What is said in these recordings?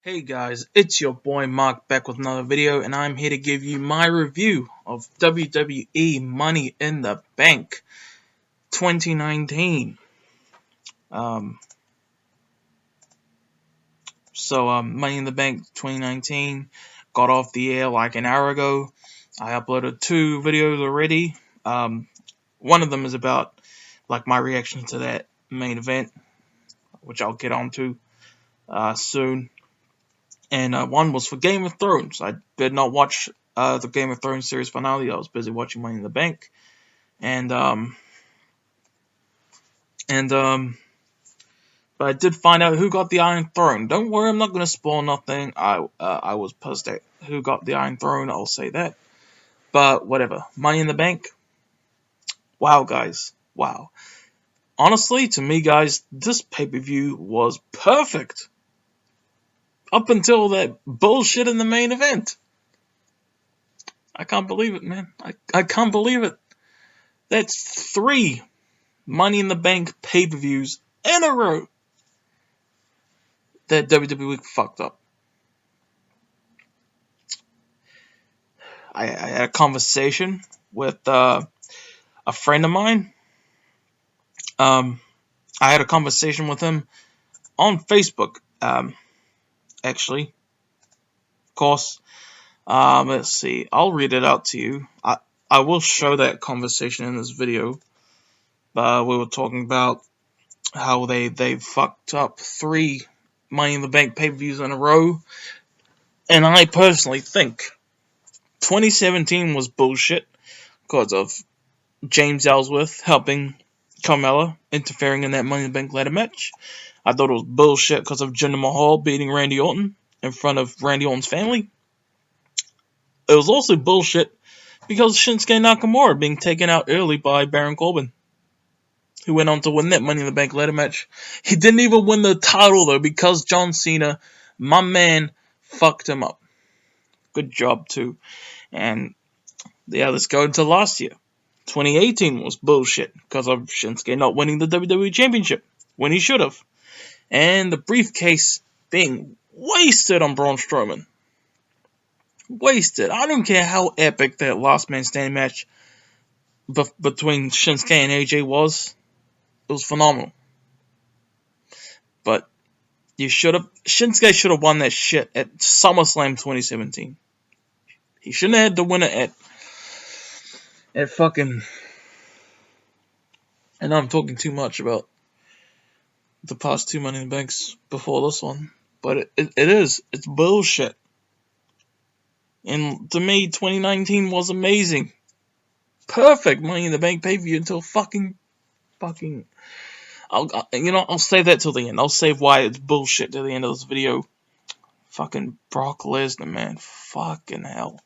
Hey guys, it's your boy Mark back with another video, and I'm here to give you my review of WWE Money in the Bank 2019. Money in the Bank 2019 got off the air like an hour ago. I uploaded 2 videos already. One of them is about like my reaction to that main event, which I'll get onto soon. And one was for Game of Thrones. I did not watch the Game of Thrones series finale. I was busy watching Money in the Bank, but I did find out who got the Iron Throne. Don't worry, I'm not gonna spoil nothing. I was pissed at who got the Iron Throne. I'll say that. But whatever. Money in the Bank. Wow, guys. Wow. Honestly, to me, guys, this pay-per-view was perfect. Up until that bullshit in the main event. I can't believe it, man. I can't believe it. That's 3 Money in the Bank pay-per-views in a row that WWE fucked up. I had a conversation with a friend of mine. I had a conversation with him on Facebook. Actually, of course, let's see, I'll read it out to you. I will show that conversation in this video. We were talking about how they fucked up 3 Money in the Bank pay-per-views in a row, and I personally think 2017 was bullshit because of James Ellsworth helping Carmella, interfering in that Money in the Bank ladder match. I thought it was bullshit because of Jinder Mahal beating Randy Orton in front of Randy Orton's family. It was also bullshit because Shinsuke Nakamura being taken out early by Baron Corbin, who went on to win that Money in the Bank ladder match. He didn't even win the title, though, because John Cena, my man, fucked him up. Good job, too. And, yeah, let's go into last year. 2018 was bullshit because of Shinsuke not winning the WWE Championship when he should have. And the briefcase being wasted on Braun Strowman. Wasted. I don't care how epic that last man standing match between Shinsuke and AJ was. It was phenomenal. But Shinsuke should have won that shit at SummerSlam 2017. He shouldn't have had to win it at fucking... And I'm talking too much about the past 2 Money in the Banks before this one. But it's bullshit. And to me, 2019 was amazing. Perfect Money in the Bank pay-per-view until fucking... I'll save that till the end. I'll save why it's bullshit to the end of this video. Fucking Brock Lesnar, man. Fucking hell.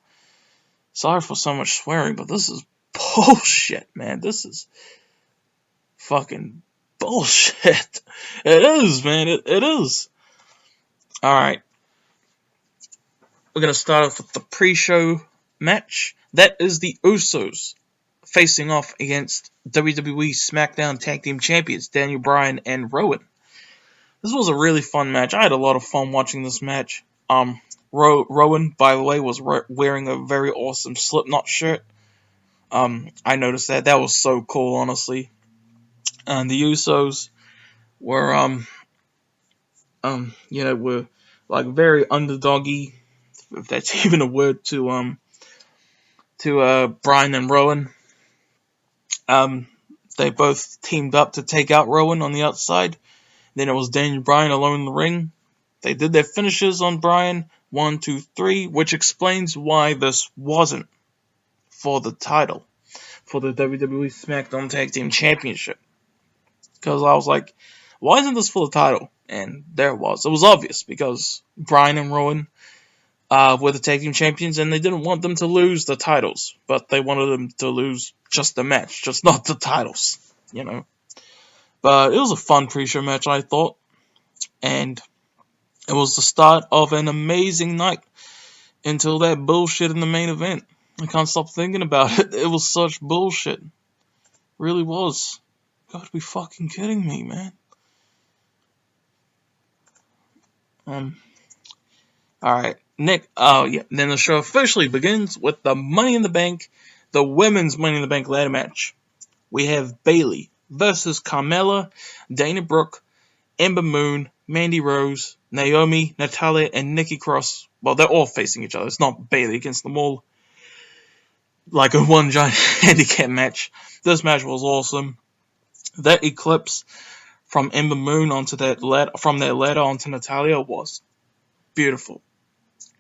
Sorry for so much swearing, but this is bullshit, man. This is fucking bullshit. It is, man. It is. Alright. We're going to start off with the pre-show match. That is the Usos facing off against WWE Smackdown Tag Team Champions, Bryan and Rowan. This was a really fun match. I had a lot of fun watching this match. Rowan, by the way, was wearing a very awesome Slipknot shirt. I noticed that. That was so cool, honestly. And the Usos were, were like very underdoggy, if that's even a word, to Bryan and Rowan. They both teamed up to take out Rowan on the outside. Then it was Bryan alone in the ring. They did their finishes on Bryan, 1, 2, 3, which explains why this wasn't for the title, for the WWE SmackDown Tag Team Championship. Because I was like, why isn't this for the title? And there it was. It was obvious, because Bryan and Rowan were the Tag Team Champions, and they didn't want them to lose the titles, but they wanted them to lose just the match, just not the titles, But it was a fun pre-show match, I thought, and it was the start of an amazing night until that bullshit in the main event. I can't stop thinking about it. It was such bullshit. Really was. You gotta be fucking kidding me, man. Alright, Nick, oh yeah, then the show officially begins with the Money in the Bank, the women's Money in the Bank ladder match. We have Bayley versus Carmella, Dana Brooke, Ember Moon, Mandy Rose, Naomi, Natalya, and Nikki Cross. Well, they're all facing each other. It's not Bayley against them all. Like a one giant handicap match. This match was awesome. That eclipse from Ember Moon onto that ladder onto Natalya was beautiful.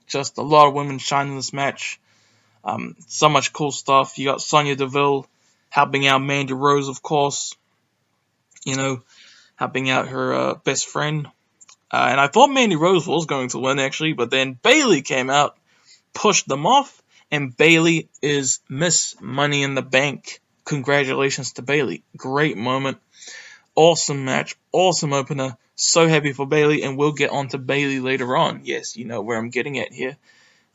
Just a lot of women shine in this match. So much cool stuff. You got Sonya Deville helping out Mandy Rose, of course. You know, helping out her best friend. And I thought Mandy Rose was going to win, actually, but then Bayley came out, pushed them off, and Bayley is Miss Money in the Bank. Congratulations to Bayley. Great moment. Awesome match. Awesome opener. So happy for Bayley, and we'll get on to Bayley later on. Yes, you know where I'm getting at here.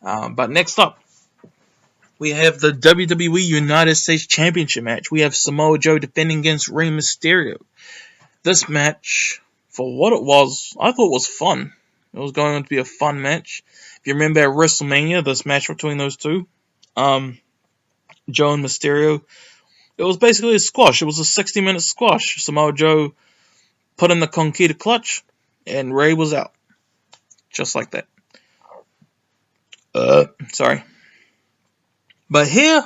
But next up, we have the WWE United States Championship match. We have Samoa Joe defending against Rey Mysterio. This match, for what it was, I thought was fun. It was going to be a fun match. If you remember at WrestleMania, this match between those two, Joe and Mysterio, it was basically a squash. It was a 60-minute squash. Samoa Joe put in the Conquista clutch, and Rey was out. Just like that. Sorry. But here,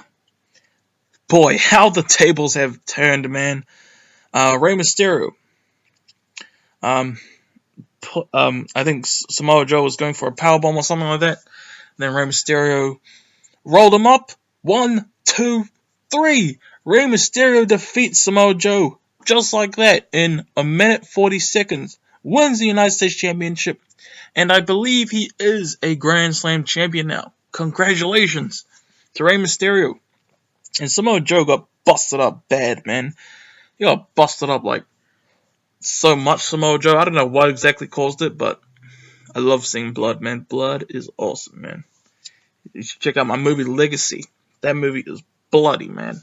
boy, how the tables have turned, man. Rey Mysterio. I think Samoa Joe was going for a powerbomb or something like that. Then Rey Mysterio rolled him up. 1, 2, 3. Rey Mysterio defeats Samoa Joe just like that in a minute 40 seconds. Wins the United States Championship. And I believe he is a Grand Slam champion now. Congratulations to Rey Mysterio. And Samoa Joe got busted up bad, man. He got busted up like so much, Samoa Joe. I don't know what exactly caused it, but I love seeing blood, man. Blood is awesome, man. You should check out my movie Legacy. That movie is bloody, man.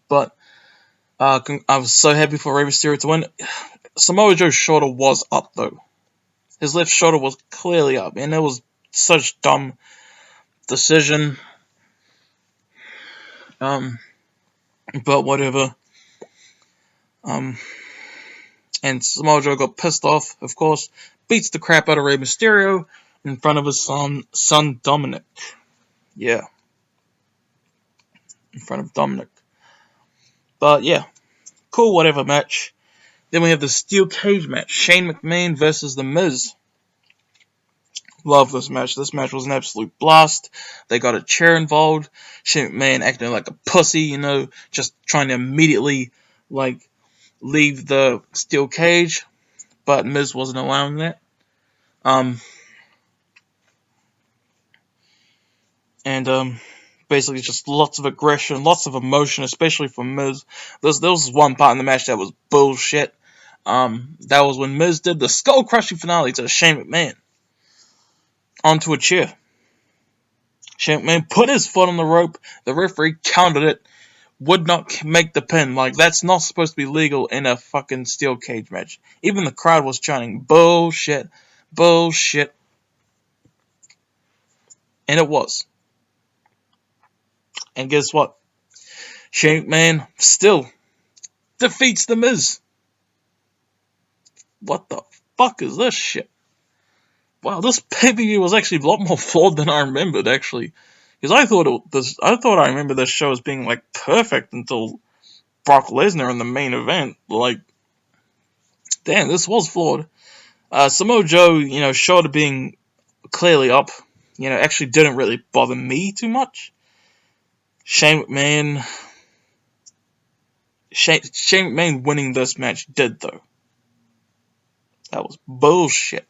But I was so happy for Rey Mysterio to win. Samoa Joe's shoulder was up, though. His left shoulder was clearly up, and it was such dumb decision. But whatever. And Samoa Joe got pissed off, of course, beats the crap out of Rey Mysterio in front of his son Dominic. Yeah. In front of Dominic. But yeah, cool whatever match. Then we have the steel cage match. Shane McMahon versus The Miz. Love this match. This match was an absolute blast. They got a chair involved. Shane McMahon acting like a pussy, you know, just trying to immediately, leave the steel cage. But Miz wasn't allowing that. Basically just lots of aggression, lots of emotion, especially from Miz. There was one part in the match that was bullshit. That was when Miz did the skull-crushing finale to Shane McMahon onto a chair. Shane McMahon put his foot on the rope. The referee counted it. Would not make the pin. That's not supposed to be legal in a fucking steel cage match. Even the crowd was chanting, bullshit, bullshit. And it was. And guess what? Shane McMahon still defeats The Miz. What the fuck is this shit? Wow, this pay-per-view was actually a lot more flawed than I remembered, actually. Because I thought I remember this show as being, perfect until Brock Lesnar in the main event. Damn, this was flawed. Samoa Joe, short of being clearly up, actually didn't really bother me too much. Shane McMahon winning this match did, though. That was bullshit.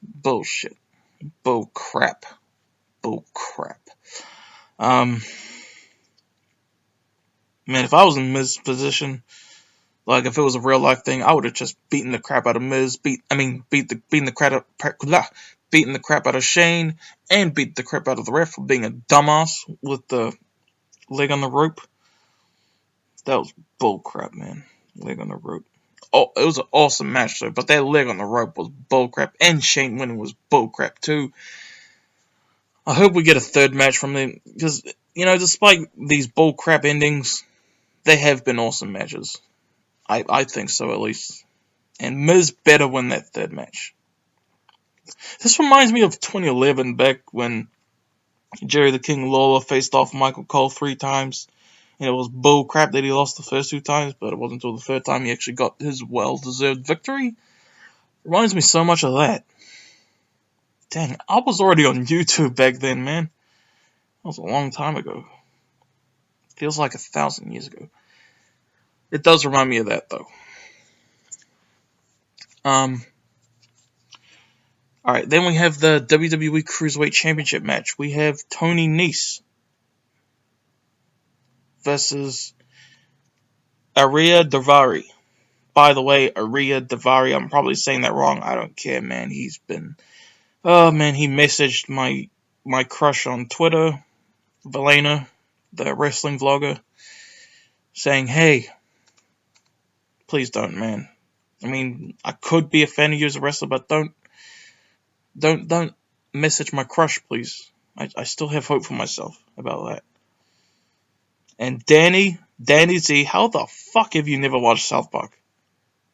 Bullshit. Bull crap. Man, if I was in Miz's position, if it was a real life thing, I would have just beaten the crap out of Miz, beaten the crap out of Shane, and beat the crap out of the ref for being a dumbass with the leg on the rope. That was bull crap, man. Leg on the rope. an awesome match though. But that leg on the rope was bullcrap, and Shane winning was bullcrap too. I hope we get a third match from them because despite these bullcrap endings, they have been awesome matches. I think so at least. And Miz better win that third match. This reminds me of 2011 back when Jerry the King Lawler faced off Michael Cole 3 times. And it was bull crap that he lost the first 2 times, but it wasn't until the third time he actually got his well-deserved victory. Reminds me so much of that. Dang, I was already on YouTube back then, man. That was a long time ago. Feels like 1,000 years ago. It does remind me of that, though. Alright, then we have the WWE Cruiserweight Championship match. We have Tony Nese versus Ariya Daivari. By the way, Ariya Daivari, I'm probably saying that wrong. I don't care, man. He messaged my crush on Twitter, Valena, the wrestling vlogger, saying, hey, please don't, man. I mean, I could be a fan of you as a wrestler, but don't message my crush, please. I still have hope for myself about that. And Danny Z, how the fuck have you never watched South Park?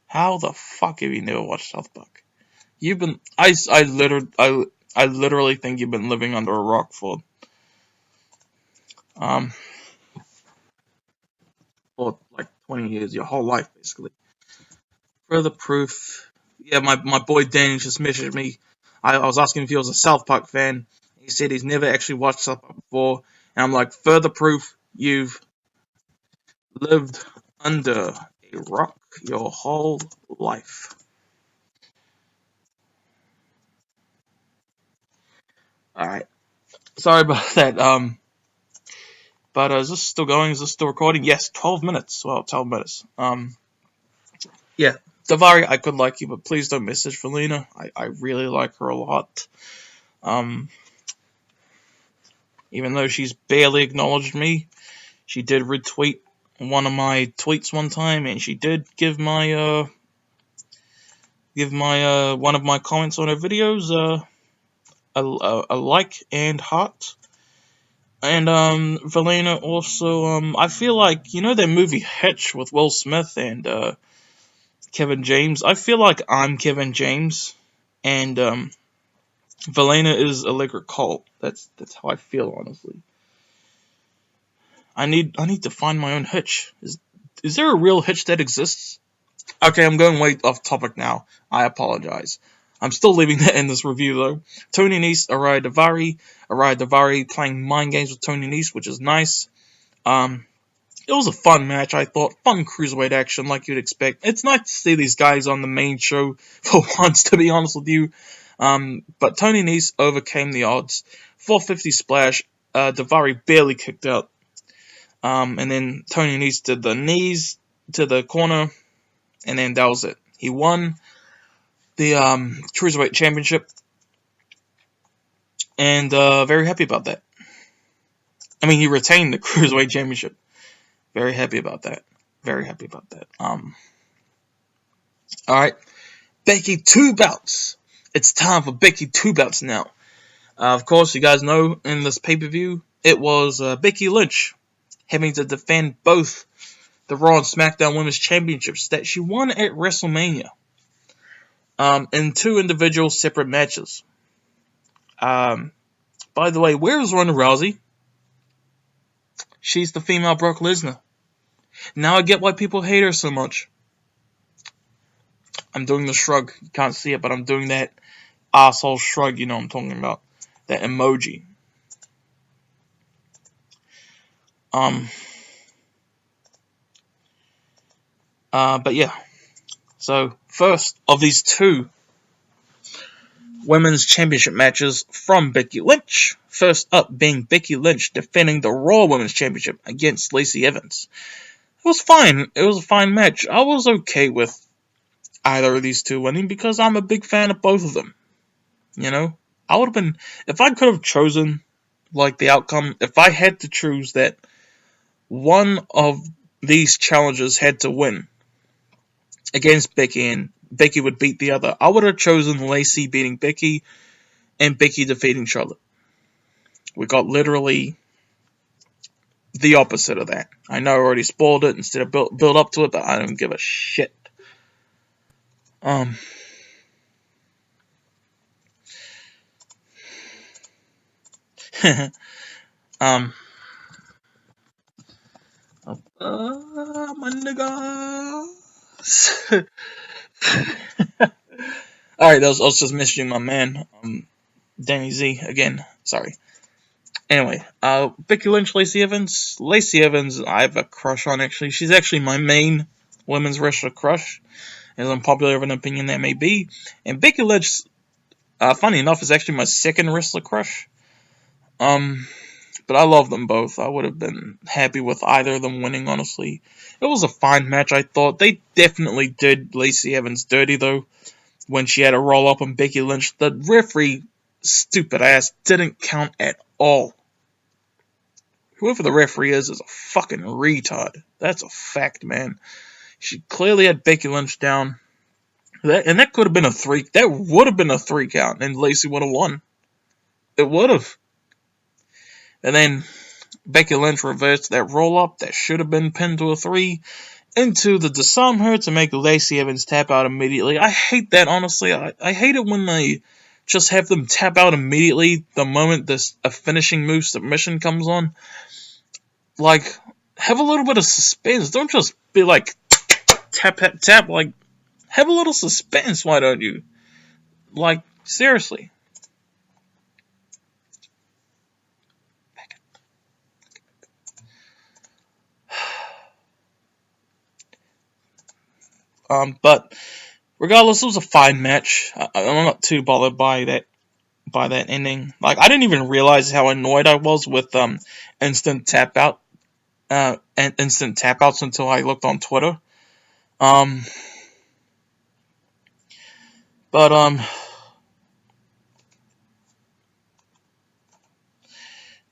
How the fuck have you never watched South Park? I literally think you've been living under a rock for like 20 years, your whole life, basically. Further proof, yeah, my boy Danny just messaged me. I was asking if he was a South Park fan. He said he's never actually watched South Park before. And I'm like, further proof, you've lived under a rock your whole life. Alright. Sorry about that. But is this still going? Is this still recording? Yes, 12 minutes. Well, 12 minutes. Yeah. Daivari, I could like you, but please don't message Valena. I really like her a lot. Even though she's barely acknowledged me, she did retweet one of my tweets one time, and she did give my one of my comments on her videos a like and heart. And Valena also I feel like that movie Hitch with Will Smith and Kevin James. I feel like I'm Kevin James, and Valena is Allegra Colt. That's how I feel, honestly. I need to find my own Hitch. Is there a real Hitch that exists? Okay, I'm going way off topic now. I apologize. I'm still leaving that in this review though. Tony Nese, Ariya Daivari playing mind games with Tony Nese, which is nice. It was a fun match, I thought. Fun cruiserweight action, like you'd expect. It's nice to see these guys on the main show for once, to be honest with you. But Tony Nese overcame the odds. 450 splash. Daivari barely kicked out. And then Tony Nese did the knees to the corner. And then that was it. He won the Cruiserweight Championship. And very happy about that. I mean, he retained the Cruiserweight Championship. Very happy about that. Very happy about that. Alright. Becky 2 bouts. It's time for Becky 2 bouts now. Of course, you guys know in this pay-per-view, it was Becky Lynch having to defend both the Raw and SmackDown Women's Championships that she won at WrestleMania. In 2 individual separate matches. By the way, where is Ronda Rousey? She's the female Brock Lesnar. Now I get why people hate her so much. I'm doing the shrug. You can't see it, but I'm doing that asshole shrug. You know what I'm talking about. That emoji. But yeah. So, first of these 2 Women's Championship matches from Becky Lynch. First up being Becky Lynch defending the Raw Women's Championship against Lacey Evans. It was fine. It was a fine match. I was okay with either of these 2 winning because I'm a big fan of both of them. I would have been, if I could have chosen like the outcome, if I had to choose that one of these challengers had to win, against Becky, and Becky would beat the other. I would have chosen Lacey beating Becky and Becky defeating Charlotte. We got literally the opposite of that. I know I already spoiled it instead of build up to it, but I don't give a shit. My niggas. Alright, I was just messaging my man, Danny Z, again. Sorry. Anyway, Becky Lynch, Lacey Evans. Lacey Evans, I have a crush on, actually. She's actually my main women's wrestler crush, as unpopular of an opinion that may be. And Becky Lynch, funny enough, is actually my second wrestler crush. But I love them both. I would have been happy with either of them winning, honestly. It was a fine match, I thought. They definitely did Lacey Evans dirty, though, when she had a roll-up on Becky Lynch. The referee, stupid ass, didn't count at all. Whoever the referee is a fucking retard. That's a fact, man. She clearly had Becky Lynch down. That could have been a 3. That would have been a 3 count, and Lacey would have won. It would have. And then Becky Lynch reversed that roll-up that should have been pinned to a 3 into the disarm her to make Lacey Evans tap out immediately. I hate that, honestly. I hate it when they just have them tap out immediately the moment a finishing move submission comes on. Like, have a little bit of suspense. Don't just be like, tap, tap, tap. Like, have a little suspense, why don't you? Like, seriously. But regardless, it was a fine match. I'm not too bothered by that ending. Like, I didn't even realize how annoyed I was with instant tap outs until I looked on Twitter.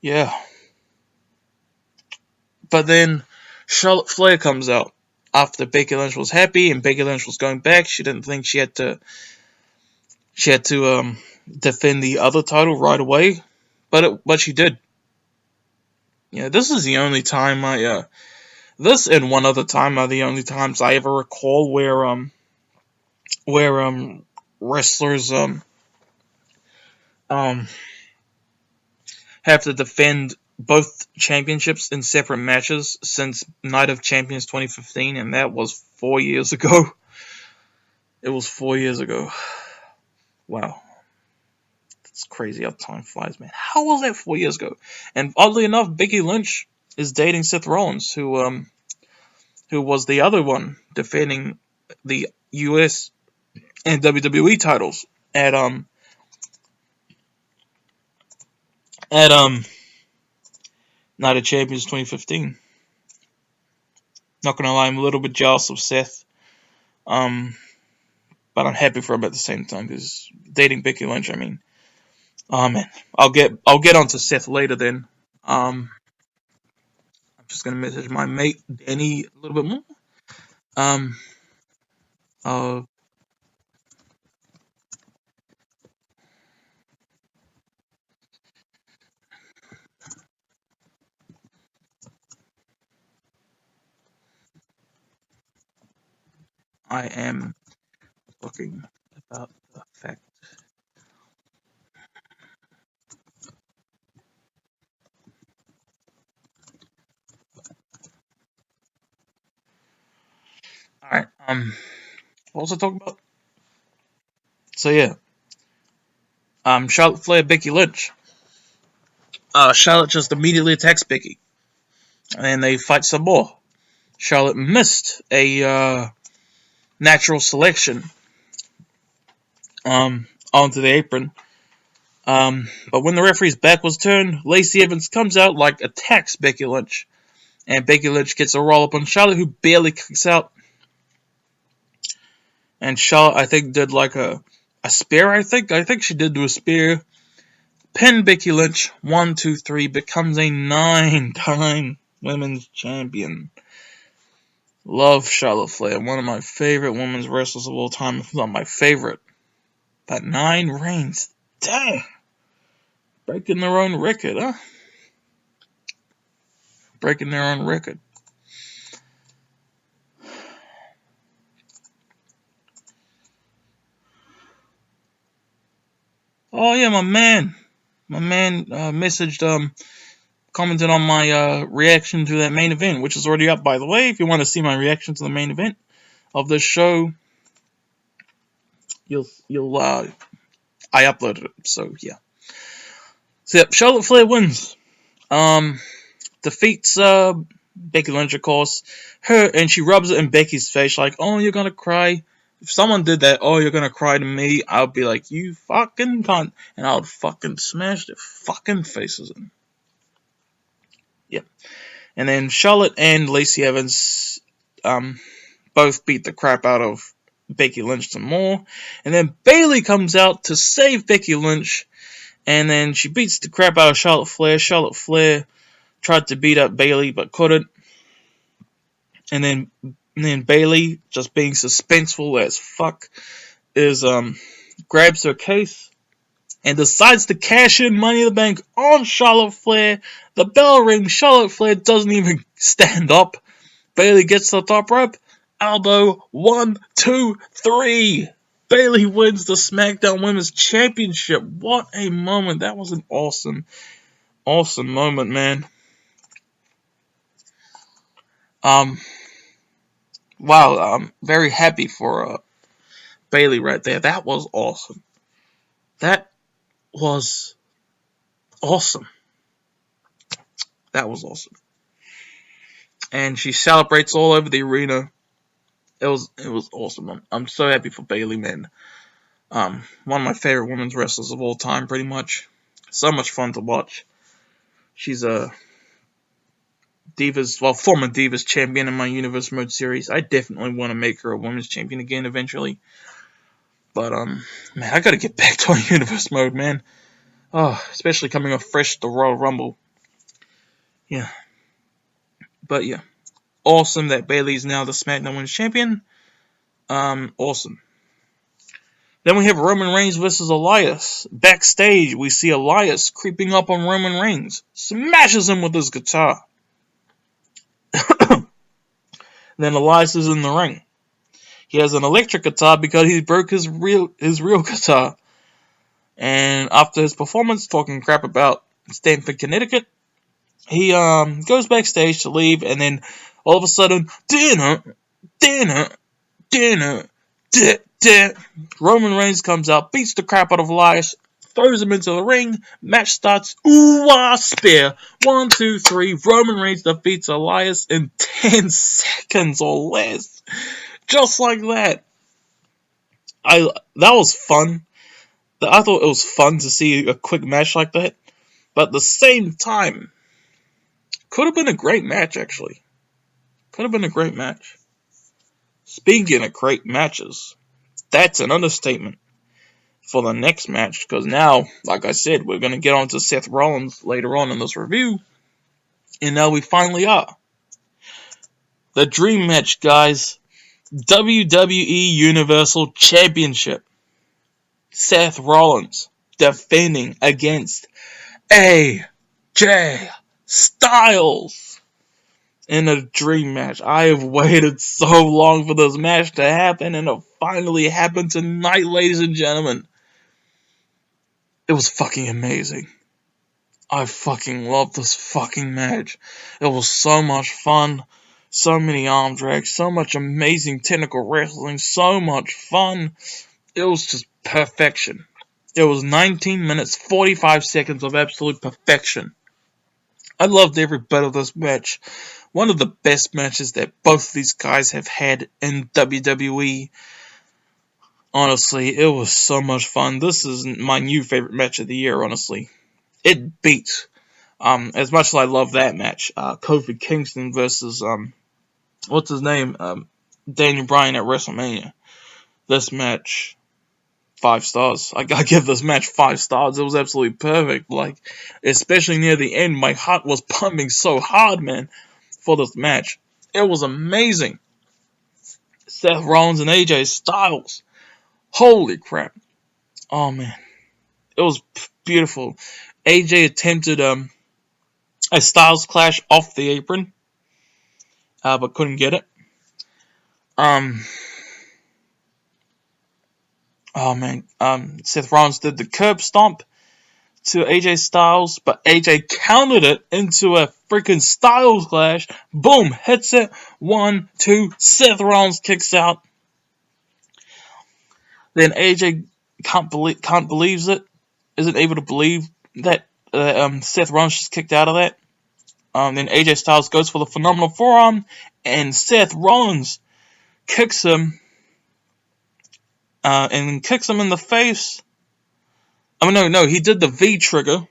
Yeah. But then Charlotte Flair comes out after Becky Lynch was happy and Becky Lynch was going back. She didn't think she had to defend the other title right away, but she did. Yeah, this is the only time this and one other time are the only times I ever recall where wrestlers have to defend both championships in separate matches since Night of Champions 2015, and that was 4 years ago. It was 4 years ago. Wow. It's crazy how time flies, man. How was that 4 years ago? And oddly enough, Becky Lynch is dating Seth Rollins, who was the other one defending the US and WWE titles at Night of Champions 2015. Not gonna lie, I'm a little bit jealous of Seth. But I'm happy for him at the same time, because dating Becky Lynch, I mean, man, I'll get onto Seth later then. I'm just gonna message my mate Danny a little bit more. I am talking about the fact. Alright, what was I talking about? So yeah. Charlotte Flair, Becky Lynch. Charlotte just immediately attacks Becky. And they fight some more. Charlotte missed a natural selection onto the apron. But when the referee's back was turned, Lacey Evans comes out, attacks Becky Lynch. And Becky Lynch gets a roll-up on Charlotte, who barely kicks out. And Charlotte, I think, did a spear, I think she did do a spear. Pin Becky Lynch, 1, 2, 3, becomes a 9-time women's champion. Love Charlotte Flair, one of my favorite women's wrestlers of all time, if not my favorite. But 9 reigns, dang, breaking their own record, huh? Breaking their own record. Oh yeah, my man messaged, commented on my reaction to that main event, which is already up, by the way. If you want to see my reaction to the main event of this show, I uploaded it. So yeah. So yep, Charlotte Flair wins. Defeats Becky Lynch, of course. And she rubs it in Becky's face like, "Oh, you're gonna cry." If someone did that, "Oh, you're gonna cry" to me, I would be like, "You fucking cunt," and I would fucking smash their fucking faces in. Yep. And then Charlotte and Lacey Evans both beat the crap out of Becky Lynch some more. And then Bayley comes out to save Becky Lynch, and then she beats the crap out of Charlotte Flair. Charlotte Flair tried to beat up Bayley but couldn't. And then Bayley, just being suspenseful as fuck, grabs her case and decides to cash in Money in the Bank on Charlotte Flair. The bell rings. Charlotte Flair doesn't even stand up. Bayley gets the top rope. Elbow. 1, 2, 3. Bayley wins the Smackdown Women's Championship. What a moment. That was an awesome moment, man. Wow, I'm very happy for Bayley right there. That was awesome. That was awesome. And she celebrates all over the arena. It was awesome. I'm so happy for Bayley, man. One of my favorite women's wrestlers of all time, pretty much. So much fun to watch. She's a former Divas champion in my Universe Mode series. I definitely want to make her a women's champion again eventually. But, man, I gotta get back to Universe Mode, man. Oh, especially coming off fresh the Royal Rumble. Yeah. But, yeah. Awesome that Bayley's now the SmackDown Women's Champion. Awesome. Then we have Roman Reigns versus Elias. Backstage, we see Elias creeping up on Roman Reigns. Smashes him with his guitar. Then Elias is in the ring. He has an electric guitar because he broke his real guitar. And after his performance, talking crap about Stamford, Connecticut, he goes backstage to leave, and then all of a sudden, dinner. Roman Reigns comes out, beats the crap out of Elias, throws him into the ring. Match starts. Ooh-ah, spear. 1, 2, 3. Roman Reigns defeats Elias in 10 seconds or less. Just like that. That was fun. I thought it was fun to see a quick match like that. But at the same time, could have been a great match, actually. Could have been a great match. Speaking of great matches, that's an understatement for the next match, because now, like I said, we're going to get on to Seth Rollins later on in this review, and now we finally are. The dream match, guys. WWE Universal Championship. Seth Rollins defending against AJ Styles in a dream match. I have waited so long for this match to happen, and it finally happened tonight, ladies and gentlemen. It was fucking amazing. I fucking loved this fucking match. It was so much fun. So many arm drags. So much amazing technical wrestling. So much fun. It was just perfection. It was 19 minutes, 45 seconds of absolute perfection. I loved every bit of this match. One of the best matches that both of these guys have had in WWE. Honestly, it was so much fun. This is my new favorite match of the year, honestly. It beats, as much as I love that match, Kofi Kingston versus, what's his name? Daniel Bryan at WrestleMania. This match, 5 stars. I give this match 5 stars. It was absolutely perfect. Like, especially near the end, my heart was pumping so hard, man, for this match. It was amazing. Seth Rollins and AJ Styles. Holy crap. Oh, man. It was beautiful. AJ attempted a Styles clash off the apron, but couldn't get it. Oh, man. Seth Rollins did the curb stomp to AJ Styles, but AJ countered it into a freaking Styles clash. Boom, hits it. 1, 2, Seth Rollins kicks out. Then AJ can't believe it. Isn't able to believe that Seth Rollins just kicked out of that. Then AJ Styles goes for the phenomenal forearm, and Seth Rollins kicks him, and kicks him in the face. I mean, no, he did the V trigger,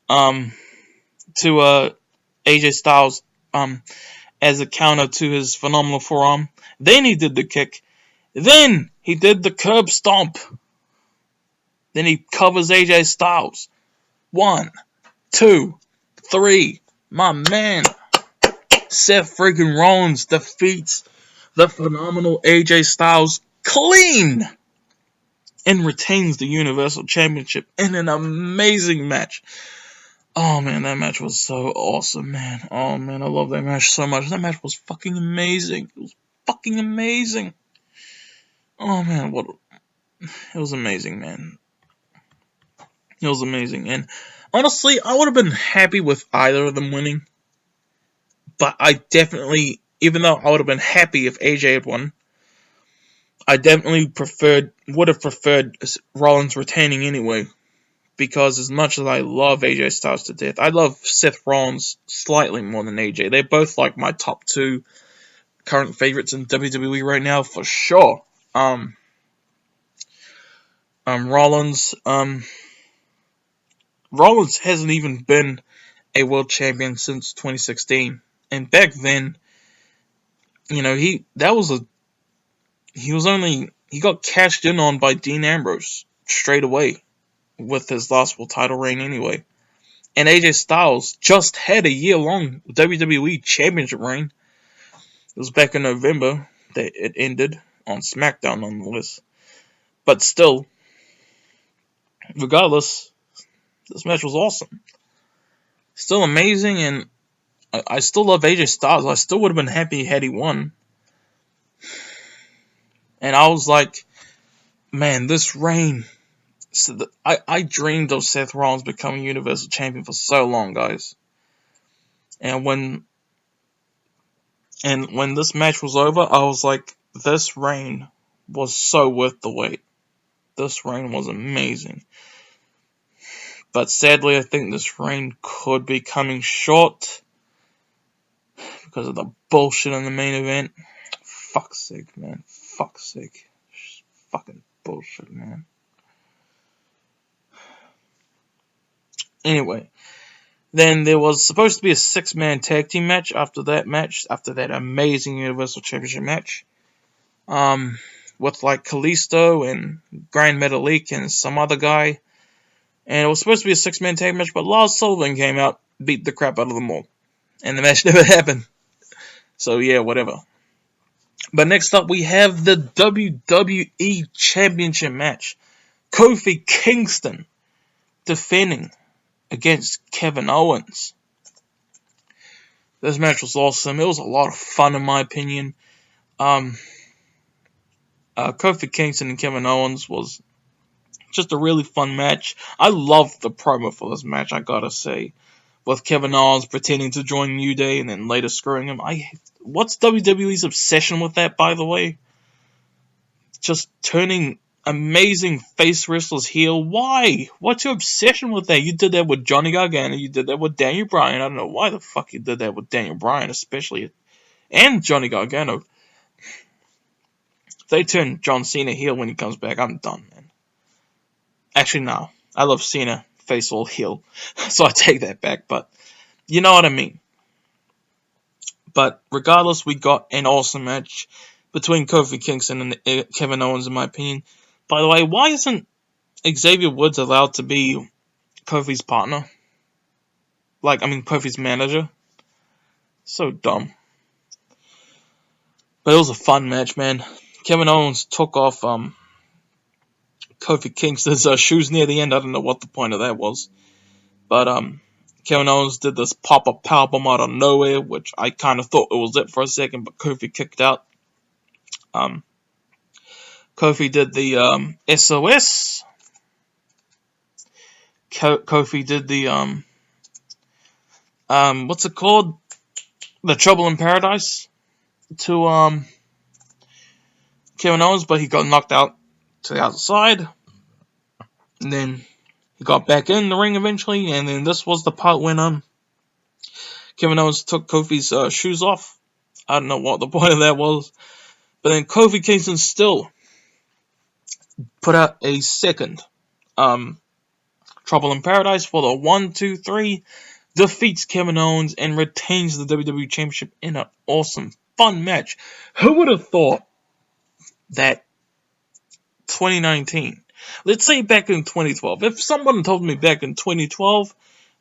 to AJ Styles, as a counter to his phenomenal forearm. Then he did the kick. Then he did the curb stomp. Then he covers AJ Styles. 1, 2, 3. My man, Seth freaking Rollins defeats the phenomenal AJ Styles clean and retains the Universal Championship in an amazing match. Oh, man, that match was so awesome, man. Oh, man, I love that match so much. That match was fucking amazing. It was fucking amazing. Oh, man, it was amazing, man. It was amazing. And honestly, I would have been happy with either of them winning. But I definitely, even though I would have been happy if AJ had won, I definitely would have preferred Rollins retaining anyway. Because as much as I love AJ Styles to death, I love Seth Rollins slightly more than AJ. They're both like my top 2 current favorites in WWE right now, for sure. Rollins hasn't even been a world champion since 2016, and back then, you know, he got cashed in on by Dean Ambrose straight away with his last world title reign anyway. And AJ Styles just had a year-long WWE Championship reign. It was back in November that it ended on Smackdown nonetheless. But still, regardless, this match was awesome. Still amazing, and I still love AJ Styles. I still would have been happy had he won. And I was like, man, this reign. I dreamed of Seth Rollins becoming Universal Champion for so long, guys. And when this match was over, I was like, this reign was so worth the wait. This reign was amazing. But sadly, I think this reign could be coming short because of the bullshit in the main event. Fuck's sake, man. Fuck's sake. Fucking bullshit, man. Anyway, then there was supposed to be a 6-man tag team match after that amazing Universal Championship match. With like Kalisto and Grand Metalik and some other guy. And it was supposed to be a 6-man tag match, but Lars Sullivan came out, beat the crap out of them all. And the match never happened. So yeah, whatever. But next up, we have the WWE Championship match. Kofi Kingston defending against Kevin Owens. This match was awesome. It was a lot of fun, in my opinion. Kofi Kingston and Kevin Owens was just a really fun match. I loved the promo for this match, I gotta say. With Kevin Owens pretending to join New Day and then later screwing him. What's WWE's obsession with that, by the way? Just turning amazing face wrestlers heel. Why? What's your obsession with that? You did that with Johnny Gargano. You did that with Daniel Bryan. I don't know why the fuck you did that with Daniel Bryan, especially. And Johnny Gargano. If they turn John Cena heel when he comes back, I'm done, man. Actually, no. I love Cena face all heel. So I take that back, but you know what I mean. But regardless, we got an awesome match between Kofi Kingston and Kevin Owens, in my opinion. By the way, why isn't Xavier Woods allowed to be Kofi's partner? Kofi's manager? So dumb. But it was a fun match, man. Kevin Owens took off Kofi Kingston's shoes near the end. I don't know what the point of that was. But Kevin Owens did this pop-up powerbomb out of nowhere, which I kind of thought it was it for a second, but Kofi kicked out. Kofi did the SOS. Kofi did the what's it called? The Trouble in Paradise to Kevin Owens, but he got knocked out to the outside. And then he got back in the ring eventually, and then this was the part when Kevin Owens took Kofi's shoes off. I don't know what the point of that was. But then Kofi Kingston still put out a second Trouble in Paradise for the 1, 2, 3, defeats Kevin Owens and retains the WWE Championship in an awesome, fun match. Who would have thought that 2019, let's say back in 2012, if someone told me back in 2012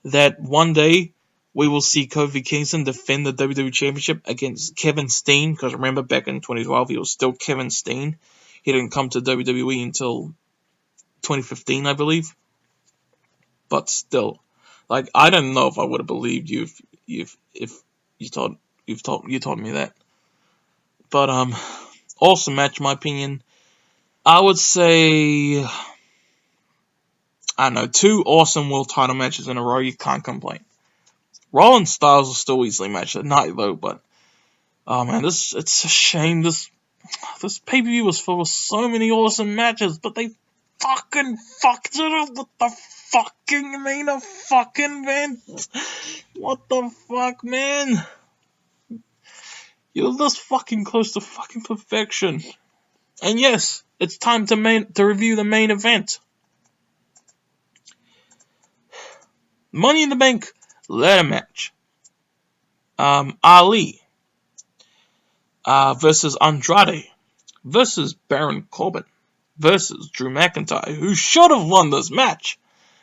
that one day we will see Kofi Kingston defend the WWE Championship against Kevin Steen, because remember back in 2012 he was still Kevin Steen. He didn't come to WWE until 2015, I believe. But still, like, I don't know if I would have believed you if you told me that. But awesome match in my opinion. I would say, I don't know, 2 awesome world title matches in a row. You can't complain. Rollins Styles will still easily match at night though, but oh man, it's a shame this pay-per-view was full of so many awesome matches, but they fucking fucked it up with the fucking main event. What the fuck, man? You're this fucking close to fucking perfection. And yes, it's time to review the main event. Money in the Bank ladder match. Ali versus Andrade versus Baron Corbin versus Drew McIntyre, who should have won this match,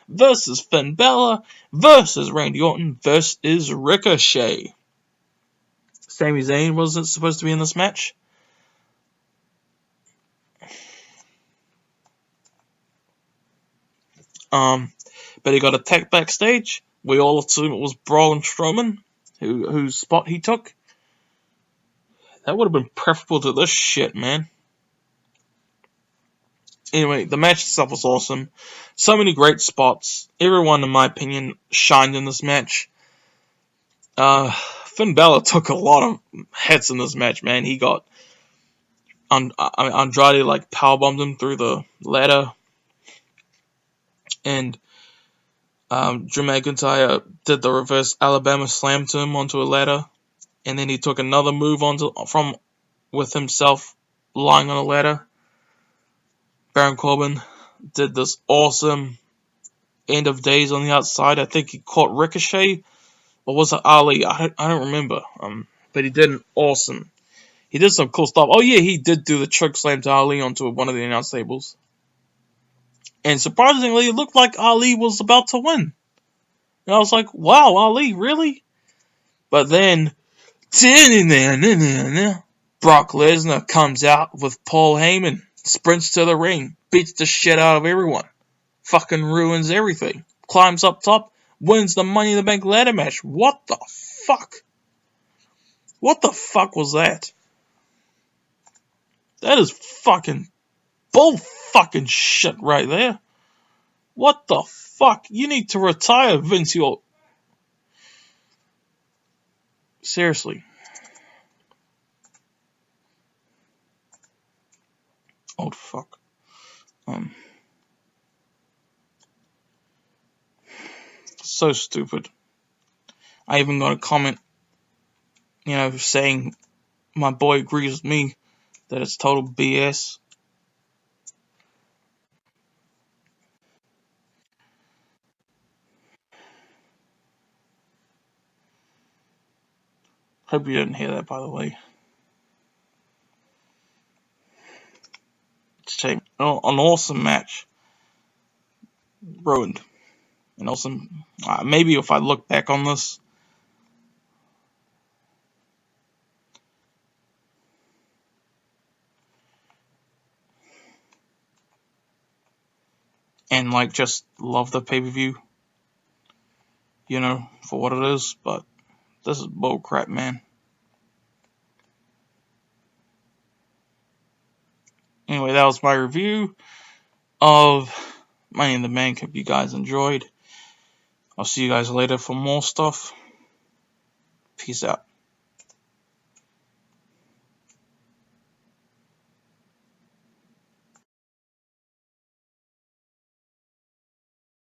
versus Finn Balor versus Randy Orton versus Ricochet. Sami Zayn wasn't supposed to be in this match. But he got attacked backstage. We all assume it was Braun Strowman whose spot he took. That would have been preferable to this shit, man. Anyway, the match itself was awesome. So many great spots. Everyone, in my opinion, shined in this match. Finn Balor took a lot of hits in this match, man. He got Andrade like powerbombed him through the ladder, and Drew McIntyre did the reverse Alabama slam to him onto a ladder, and then he took another move with himself lying on a ladder. Baron Corbin did this awesome end of days on the outside. I think he caught Ricochet, or was it Ali? I don't remember. But he did an awesome. He did some cool stuff. Oh yeah, he did do the choke slam to Ali onto one of the announce tables. And surprisingly, it looked like Ali was about to win. And I was like, wow, Ali, really? But then, Brock Lesnar comes out with Paul Heyman, sprints to the ring, beats the shit out of everyone, fucking ruins everything, climbs up top, wins the Money in the Bank ladder match. What the fuck? What the fuck was that? That is fucking bull fucking shit right there. What the fuck? You need to retire, Vince. Seriously. Oh fuck. So stupid. I even got a comment, saying my boy agrees with me that it's total BS. Hope you didn't hear that, by the way. Shame. Oh, an awesome match. Ruined. An awesome. Maybe if I look back on this. and like just love the pay-per-view, you know, for what it is. But this is bull crap, man. Anyway, that was my review of Money in the Bank. Hope you guys enjoyed. I'll see you guys later for more stuff. Peace out.